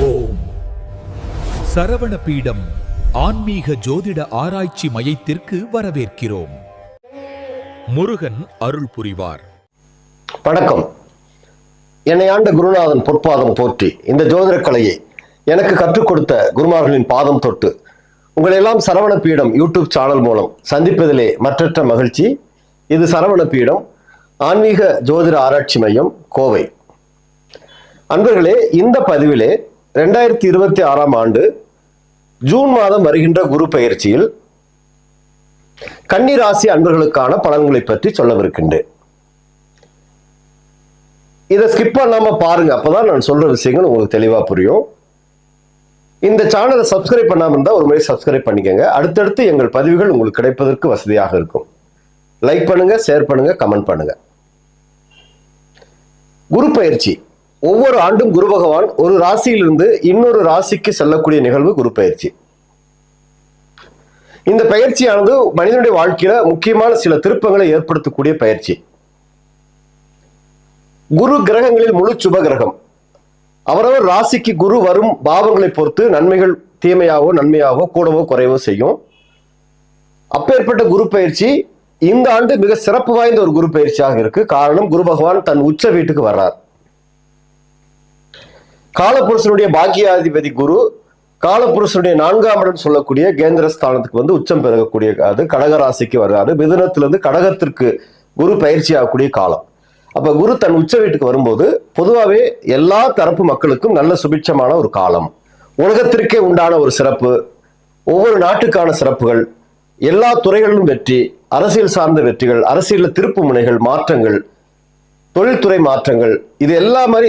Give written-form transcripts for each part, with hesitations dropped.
ஓம் சரவண பீடம் ஆன்மீக ஜோதிட ஆராய்ச்சி மையத்திற்கு வரவேற்கிறோம். முருகன் அருள் புரிவார். வணக்கம். என்னை ஆண்ட குருநாதன் பொற்பாதம் போற்றி இந்த ஜோதிட கலையை எனக்கு கற்றுக் கொடுத்த குருமார்களின் பாதம் தொட்டு உங்களை எல்லாம் சரவண பீடம் யூடியூப் சேனல் மூலம் சந்திப்பதிலே மற்றற்ற மகிழ்ச்சி. இது சரவண பீடம் ஆன்மீக ஜோதிட ஆராய்ச்சி மையம், கோவை. அன்பர்களே, இந்த பதிவிலே 2026 ஆண்டு ஜூன் மாதம் வருகின்ற குரு பெயர்ச்சியில் கன்னி ராசி அன்பர்களுக்கான பலன்களை பற்றி சொல்லவிருக்கின்றேன். இதை ஸ்கிப் பண்ணாம பாருங்க, அப்பதான் நான் சொல்ற விஷயங்கள் உங்களுக்கு தெளிவா புரியும். இந்த சேனலை சப்ஸ்கிரைப் பண்ணாம இருந்தா ஒரு முறை சப்ஸ்கிரைப் பண்ணிக்கோங்க. அடுத்தடுத்து எங்கள் பதிவுகள் உங்களுக்கு கிடைப்பதற்கு வசதியாக இருக்கும். லைக் பண்ணுங்க, ஷேர் பண்ணுங்க, கமெண்ட் பண்ணுங்க. குரு பெயர்ச்சி ஒவ்வொரு ஆண்டும் குரு பகவான் ஒரு ராசியிலிருந்து இன்னொரு ராசிக்கு செல்லக்கூடிய நிகழ்வு குரு பெயர்ச்சி. இந்த பயிற்சியானது மனிதனுடைய வாழ்க்கையில முக்கியமான சில திருப்பங்களை ஏற்படுத்தக்கூடிய பயிற்சி. குரு கிரகங்களில் முழு சுப கிரகம். அவரவர் ராசிக்கு குரு வரும் பாவங்களை பொறுத்து நன்மைகள் தீமையாவோ நன்மையாவோ கூடவோ குறைவோ செய்யும். அப்பேற்பட்ட குரு பயிற்சி இந்த ஆண்டு மிக சிறப்பு வாய்ந்த ஒரு குரு பயிற்சியாக இருக்கு. காரணம், குரு பகவான் தன் உச்ச வீட்டுக்கு வர்றார். காலபுருஷனுடைய பாக்கியாதிபதி குரு காலபுருஷனுடைய 4ஆம் இடம் சொல்லக்கூடிய கேந்திரஸ்தானத்துக்கு வந்து உச்சம் பெறக்கூடிய அது கடகராசிக்கு வர்றாரு. மிதுனத்திலிருந்து கடகத்திற்கு குரு பயிற்சி ஆகக்கூடிய காலம். அப்ப குரு தன் உச்ச வீட்டுக்கு வரும்போது பொதுவாகவே எல்லா தரப்பு மக்களுக்கும் நல்ல சுபிட்சமான ஒரு காலம். உலகத்திற்கே உண்டான ஒரு சிறப்பு, ஒவ்வொரு நாட்டுக்கான சிறப்புகள், எல்லா துறைகளிலும் வெற்றி, அரசியல் சார்ந்த வெற்றிகள், அரசியல் திருப்பு முனைகள், மாற்றங்கள், தொழில்துறை மாற்றங்கள், இது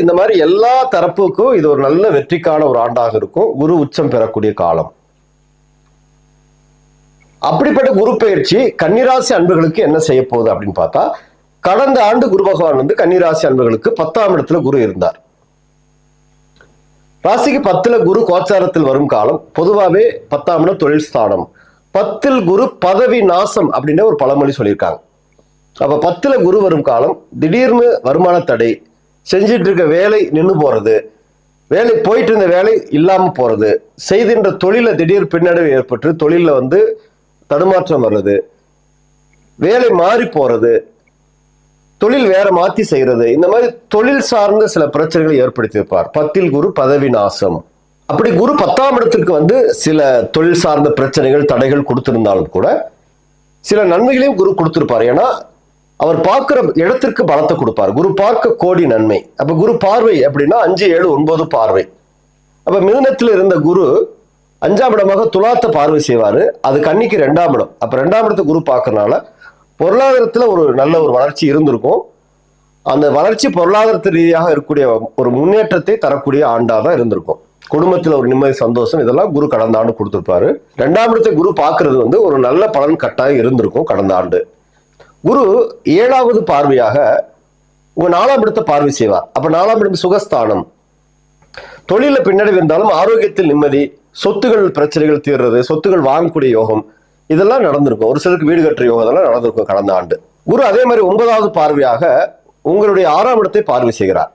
இந்த மாதிரி எல்லா தரப்புக்கும் இது ஒரு நல்ல வெற்றிக்கான ஒரு ஆண்டாக இருக்கும். குரு உச்சம் பெறக்கூடிய காலம். அப்படிப்பட்ட குரு பயிற்சி கன்னிராசி அன்பர்களுக்கு என்ன செய்ய போகுது அப்படின்னு பார்த்தா, கடந்த ஆண்டு குரு பகவான் வந்து கன்னிராசி அன்பர்களுக்கு 10ஆம் இடத்துல குரு இருந்தார். ராசிக்கு 10ல குரு கோச்சாரத்தில் வரும் காலம். பொதுவாகவே 10ஆம் இடம் தொழில் ஸ்தானம். 10ல் குரு பதவி நாசம் அப்படின்னு ஒரு பழமொழி சொல்லியிருக்காங்க. அப்ப 10ல குரு வரும் காலம் திடீர்னு வருமான தடை, செஞ்சிட்டு இருக்க வேலை நின்று போறது, வேலை போயிட்டு இருந்த வேலை இல்லாம போறது, செய்கின்ற தொழில திடீர் பின்னடைவு ஏற்பட்டு தொழில வந்து தடுமாற்றம் வர்றது, வேலை மாறி போறது, தொழில் வேற மாத்தி செய்யறது, இந்த மாதிரி தொழில் சார்ந்த சில பிரச்சனைகளை ஏற்படுத்தியிருப்பார். 10ல் குரு பதவி நாசம். அப்படி குரு 10ஆம் இடத்திற்கு வந்து சில தொழில் சார்ந்த பிரச்சனைகள் தடைகள் கொடுத்திருந்தாலும் கூட சில நன்மைகளையும் குரு கொடுத்திருப்பார். ஏன்னா அவர் பார்க்கிற இடத்திற்கு பலத்தை கொடுப்பார். குரு பார்க்க கோடி நன்மை. அப்ப குரு பார்வை அப்படின்னா 5, 7, 9 பார்வை. அப்ப மிதுனத்தில் இருந்த குரு 5ஆம் இடமாக துலாத்தை பார்வை செய்வாரு. அது கன்னிக்கு 2ஆம் இடம். அப்ப 2ஆம் இடத்தை குரு பார்க்கறனால பொருளாதாரத்துல ஒரு நல்ல ஒரு வளர்ச்சி இருந்திருக்கும். அந்த வளர்ச்சி பொருளாதார ரீதியாக இருக்கக்கூடிய ஒரு முன்னேற்றத்தை தரக்கூடிய ஆண்டா தான் இருந்திருக்கும். குடும்பத்துல ஒரு நிம்மதி, சந்தோஷம், இதெல்லாம் குரு கடந்த ஆண்டு கொடுத்திருப்பாரு. 2ஆம் இடத்தை குரு பார்க்கறது வந்து ஒரு நல்ல பலன் கட்டாயம் இருந்திருக்கும் கடந்த ஆண்டு. குரு 7வது பார்வையாக உங்க 4ஆம் இடத்தை பார்வை செய்வார். அப்ப 4ஆம் இடம் சுகஸ்தானம். தொழில பின்னடைவு இருந்தாலும் ஆரோக்கியத்தில் நிம்மதி, சொத்துகள் பிரச்சனைகள் தீர்றது, சொத்துகள் வாங்கக்கூடிய யோகம், இதெல்லாம் நடந்திருக்கும். ஒரு சிலருக்கு வீடு கட்டுற யோகம் இதெல்லாம் நடந்திருக்கும் கடந்த ஆண்டு. குரு அதே மாதிரி 9வது பார்வையாக உங்களுடைய 6ஆம் இடத்தை பார்வை செய்கிறார்.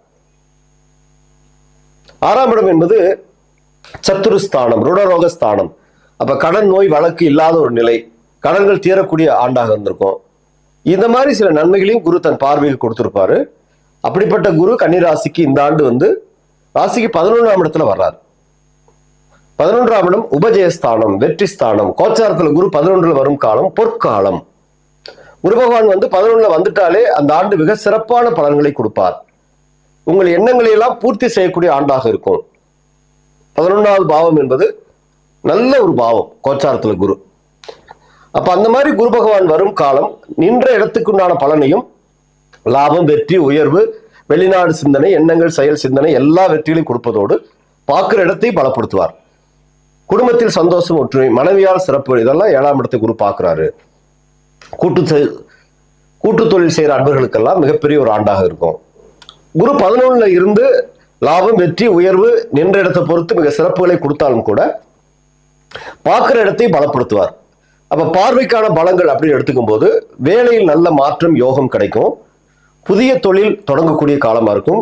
6ஆம் இடம் என்பது சத்துருஸ்தானம், ருடரோகஸ்தானம். அப்ப கடன், நோய், வழக்கு இல்லாத ஒரு நிலை, கடன்கள் தீரக்கூடிய ஆண்டாக இருந்திருக்கும். இந்த மாதிரி சில நன்மைகளையும் குரு தன் பார்வையில் கொடுத்திருப்பாரு. அப்படிப்பட்ட குரு கன்னிராசிக்கு இந்த ஆண்டு வந்து ராசிக்கு 11ஆம் இடத்துல வர்றாரு. 11ஆம் இடம் உபஜயஸ்தானம், வெற்றி ஸ்தானம். கோச்சாரத்துல குரு 11ல் வரும் காலம் பொற்காலம். குரு பகவான் வந்து 11ல் வந்துட்டாலே அந்த ஆண்டு மிக சிறப்பான பலன்களை கொடுப்பார். உங்கள் எண்ணங்களை எல்லாம் பூர்த்தி செய்யக்கூடிய ஆண்டாக இருக்கும். 11வது பாவம் என்பது நல்ல ஒரு பாவம் கோச்சாரத்துல குரு. அப்ப அந்த மாதிரி குரு பகவான் வரும் காலம் நின்ற இடத்துக்குண்டான பலனையும், லாபம், வெற்றி, உயர்வு, வெளிநாடு சிந்தனை, எண்ணங்கள், செயல் சிந்தனை, எல்லா வெற்றிகளையும் கொடுப்பதோடு பார்க்கிற இடத்தை பலப்படுத்துவார். குடும்பத்தில் சந்தோஷம், ஒற்றுமை, மனைவியால் சிறப்பு, இதெல்லாம் 7ஆம் இடத்தை குரு பார்க்கிறாரு. கூட்டு தொழில் செய்யற அன்பர்களுக்கெல்லாம் மிகப்பெரிய ஒரு ஆண்டாக இருக்கும். குரு 11ல் இருந்து லாபம், வெற்றி, உயர்வு நின்ற இடத்தை பொறுத்து மிக சிறப்புகளை கொடுத்தாலும் கூட பார்க்கிற இடத்தை பலப்படுத்துவார். அப்ப பார்வைக்கான பலங்கள் அப்படின்னு எடுத்துக்கும் போது வேலையில் நல்ல மாற்றம், யோகம் கிடைக்கும். புதிய தொழில் தொடங்கக்கூடிய காலமா இருக்கும்.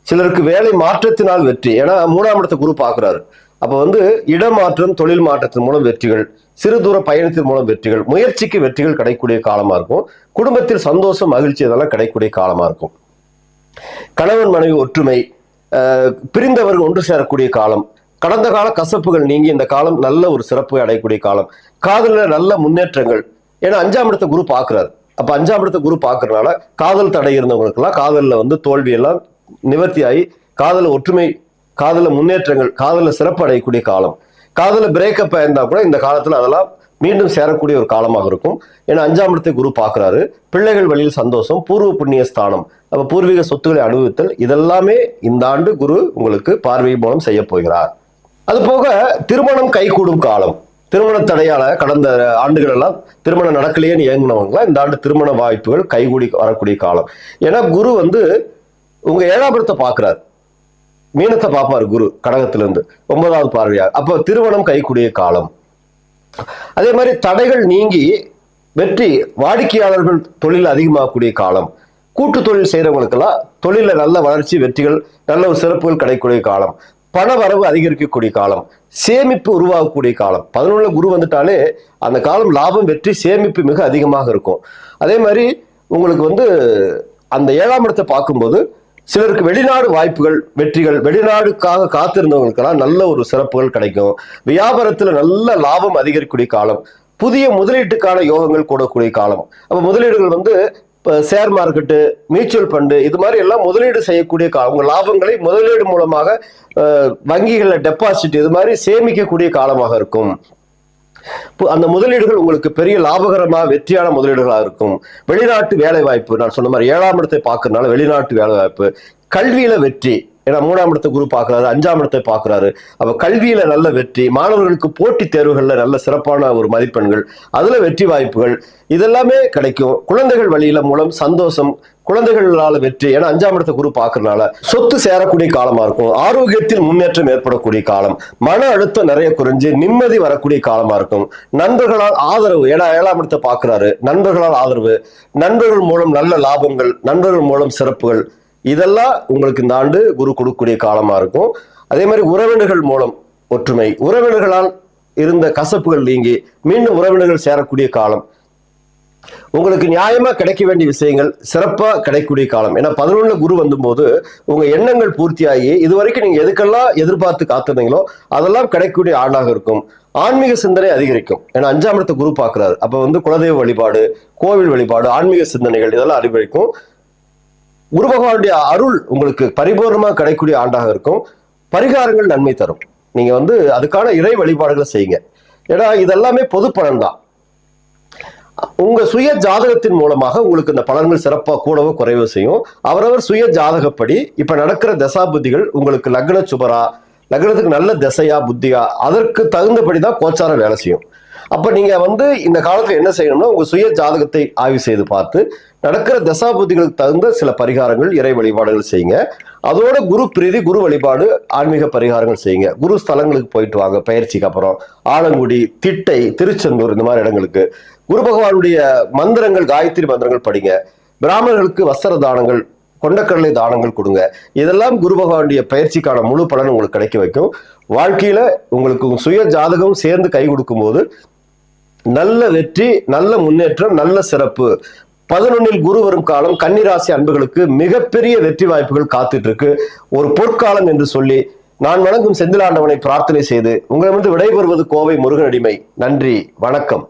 சிலருக்கு வேலை மாற்றத்தினால் வெற்றி. ஏன்னா 3ஆம் இடத்தை குரு பார்க்கிறாரு. அப்ப வந்து இடமாற்றம், தொழில் மாற்றத்தின் மூலம் வெற்றிகள், சிறு தூர பயணத்தின் மூலம் வெற்றிகள், முயற்சிக்கு வெற்றிகள் கிடைக்கக்கூடிய காலமா இருக்கும். குடும்பத்தில் சந்தோஷம், மகிழ்ச்சி இதெல்லாம் கிடைக்கக்கூடிய காலமா இருக்கும். கணவன் மனைவி ஒற்றுமை, பிரிந்தவர்கள் ஒன்று சேரக்கூடிய காலம், கடந்த கால கசப்புகள் நீங்கி இந்த காலம் நல்ல ஒரு சிறப்பு அடையக்கூடிய காலம், காதலில் நல்ல முன்னேற்றங்கள். ஏன்னா 5ஆம் இடத்தை குரு பார்க்கிறாரு. அப்ப 5ஆம் இடத்தை குரு பார்க்கறதுனால காதல் தடை இருந்தவங்களுக்கெல்லாம் காதலில் வந்து தோல்வி எல்லாம் நிவர்த்தியாகி காதல ஒற்றுமை, காதல முன்னேற்றங்கள், காதல சிறப்பு அடையக்கூடிய காலம். காதல பிரேக்கப் ஆயிருந்தா கூட இந்த காலத்துல அதெல்லாம் மீண்டும் சேரக்கூடிய ஒரு காலமாக இருக்கும். ஏன்னா 5ஆம் இடத்தை குரு பார்க்கிறாரு. பிள்ளைகள் வழியில் சந்தோஷம், பூர்வ புண்ணிய ஸ்தானம், அப்ப பூர்வீக சொத்துக்களை அனுபவித்தல், இதெல்லாமே இந்த ஆண்டு குரு உங்களுக்கு பார்வை மூலம் செய்ய போகிறார். அது போக திருமணம் கைகூடும் காலம். திருமண தடையால கடந்த ஆண்டுகள் எல்லாம் திருமணம் நடக்கலையேன்னு இயங்கினவங்க இந்த ஆண்டு திருமண வாய்ப்புகள் கைகூடி வரக்கூடிய காலம். ஏன்னா குரு வந்து உங்க 7ஆம் இடத்தை பார்க்கிறார். மீனத்தை பார்ப்பாரு குரு கடகத்திலிருந்து 9வது பார்வையாக. அப்ப திருமணம் கைகூடிய காலம். அதே மாதிரி தடைகள் நீங்கி வெற்றி, வாடிக்கையாளர்கள் தொழில் அதிகமாகக்கூடிய காலம். கூட்டு தொழில் செய்யறவங்களுக்கெல்லாம் தொழில நல்ல வளர்ச்சி, வெற்றிகள், நல்ல ஒரு சிறப்புகள் கிடைக்கக்கூடிய காலம். பண வரவு அதிகரிக்கக்கூடிய காலம், சேமிப்பு உருவாகக்கூடிய காலம். 11 குரு வந்துட்டாலே அந்த காலம் லாபம், வெற்றி, சேமிப்பு மிக அதிகமாக இருக்கும். அதே மாதிரி உங்களுக்கு வந்து அந்த 7ஆம் இடத்தை பார்க்கும்போது சிலருக்கு வெளிநாடு வாய்ப்புகள், வெற்றிகள், வெளிநாடுக்காக காத்திருந்தவங்களுக்கெல்லாம் நல்ல ஒரு சிறப்புகள் கிடைக்கும். வியாபாரத்துல நல்ல லாபம் அதிகரிக்கக்கூடிய காலம். புதிய முதலீட்டுக்கான யோகங்கள் கூடக்கூடிய காலம். அப்ப முதலீடுகள் வந்து ஷேர் மார்க்கெட்டு, மியூச்சுவல் ஃபண்டு, இது மாதிரி எல்லாம் முதலீடு செய்யக்கூடிய காலம். உங்க லாபங்களை முதலீடு மூலமாக வங்கிகளில் டெபாசிட், இது மாதிரி சேமிக்கக்கூடிய காலமாக இருக்கும். அந்த முதலீடுகள் உங்களுக்கு பெரிய லாபகரமா வெற்றியான முதலீடுகளாக இருக்கும். வெளிநாட்டு வேலை வாய்ப்பு, நான் சொன்ன மாதிரி 7ஆம் இடத்தை பார்க்கறதுனால வெளிநாட்டு வேலை வாய்ப்பு, கல்வியில வெற்றி. ஏன்னா 3ஆம் இடத்தை குரு பார்க்கிறாரு, 5ஆம் இடத்தை பார்க்கிறாரு. அப்ப கல்வியில நல்ல வெற்றி, மாணவர்களுக்கு போட்டித் தேர்வுகள்ல நல்ல சிறப்பான ஒரு மதிப்பெண்கள், அதுல வெற்றி வாய்ப்புகள் இதெல்லாமே கிடைக்கும். குழந்தைகள் வழியில மூலம் சந்தோஷம், குழந்தைகளால வெற்றி. ஏன்னா 5ஆம் இடத்தை குரு பார்க்கறதுனால சொத்து சேரக்கூடிய காலமா இருக்கும். ஆரோக்கியத்தில் முன்னேற்றம் ஏற்படக்கூடிய காலம். மன அழுத்தம் நிறைய குறைஞ்சு நிம்மதி வரக்கூடிய காலமா இருக்கும். நண்பர்களால் ஆதரவு, ஏன்னா 7ஆம் இடத்தை பார்க்கிறாரு, நண்பர்களால் ஆதரவு, நண்பர்கள் மூலம் நல்ல லாபங்கள், நண்பர்கள் மூலம் சிறப்புகள், இதெல்லாம் உங்களுக்கு இந்த ஆண்டு குரு கொடுக்கக்கூடிய காலமா இருக்கும். அதே மாதிரி உறவினர்கள் மூலம் ஒற்றுமை, உறவினர்களால் இருந்த கசப்புகள் நீங்கி மீண்டும் உறவினர்கள் சேரக்கூடிய காலம். உங்களுக்கு நியாயமா கிடைக்க வேண்டிய விஷயங்கள் சிறப்பா கிடைக்கக்கூடிய காலம். ஏன்னா 11 குரு வந்தும்போது உங்க எண்ணங்கள் பூர்த்தியாகி இதுவரைக்கும் நீங்க எதுக்கெல்லாம் எதிர்பார்த்து காத்திருந்தீங்களோ அதெல்லாம் கிடைக்கக்கூடிய ஆண்டாக இருக்கும். ஆன்மீக சிந்தனை அதிகரிக்கும். ஏன்னா 5ஆம் இடத்தை குரு பார்க்கிறாரு. அப்ப வந்து குலதெய்வ வழிபாடு, கோவில் வழிபாடு, ஆன்மீக சிந்தனைகள் இதெல்லாம் அதிகரிக்கும். குரு பகவானுடைய அருள் உங்களுக்கு பரிபூர்ணமா கிடைக்கக்கூடிய ஆண்டாக இருக்கும். பரிகாரங்கள் நன்மை தரும். நீங்க வந்து அதுக்கான இறை வழிபாடுகளை செய்யுங்க. ஏன்னா இதெல்லாமே பொது பலன் தான். உங்க சுய ஜாதகத்தின் மூலமாக உங்களுக்கு இந்த பலன்கள் சிறப்பா கூடவோ குறைவோ செய்யும். அவரவர் சுய ஜாதகப்படி இப்ப நடக்கிற தசா புத்திகள் உங்களுக்கு லக்ன சுபரா, லக்னத்துக்கு நல்ல திசையா புத்தியா, அதற்கு தகுந்தபடிதான் கோச்சாரம் வேலை செய்யும். அப்ப நீங்க வந்து இந்த காலத்துல என்ன செய்யணும்னா உங்க சுய ஜாதகத்தை ஆய்வு செய்து பார்த்து நடக்கிற தசா புத்திகளுக்கு தகுந்த சில பரிகாரங்கள், இறை வழிபாடுகள் செய்யுங்க. அதோட குரு பிரீதி, குரு வழிபாடு, ஆன்மீக பரிகாரங்கள் செய்யுங்க. குரு ஸ்தலங்களுக்கு போயிட்டு வாங்க பயிற்சிக்கு அப்புறம். ஆலங்குடி, திட்டை, திருச்செந்தூர் இந்த மாதிரி இடங்களுக்கு குரு பகவானுடைய மந்திரங்கள், காயத்ரி மந்திரங்கள் படிங்க. பிராமணர்களுக்கு வஸ்திர தானங்கள், கொண்டக்கடலை தானங்கள் கொடுங்க. இதெல்லாம் குரு பகவானுடைய பயிற்சிக்கான முழு பலன் உங்களுக்கு கிடைக்க வைக்கும். வாழ்க்கையில உங்களுக்கு சுய ஜாதகம் சேர்ந்து கை கொடுக்கும் போது நல்ல வெற்றி, நல்ல முன்னேற்றம், நல்ல சிறப்பு. 11 குரு வரும் காலம் கன்னிராசி அன்புகளுக்கு மிகப்பெரிய வெற்றி வாய்ப்புகள் காத்துட்டு இருக்கு. ஒரு பொற்காலம் என்று சொல்லி நான் வணங்கும் செந்திலாண்டவனை பிரார்த்தனை செய்து உங்களிடமிருந்து விடைபெறுவது கோவை முருகனடிமை. நன்றி, வணக்கம்.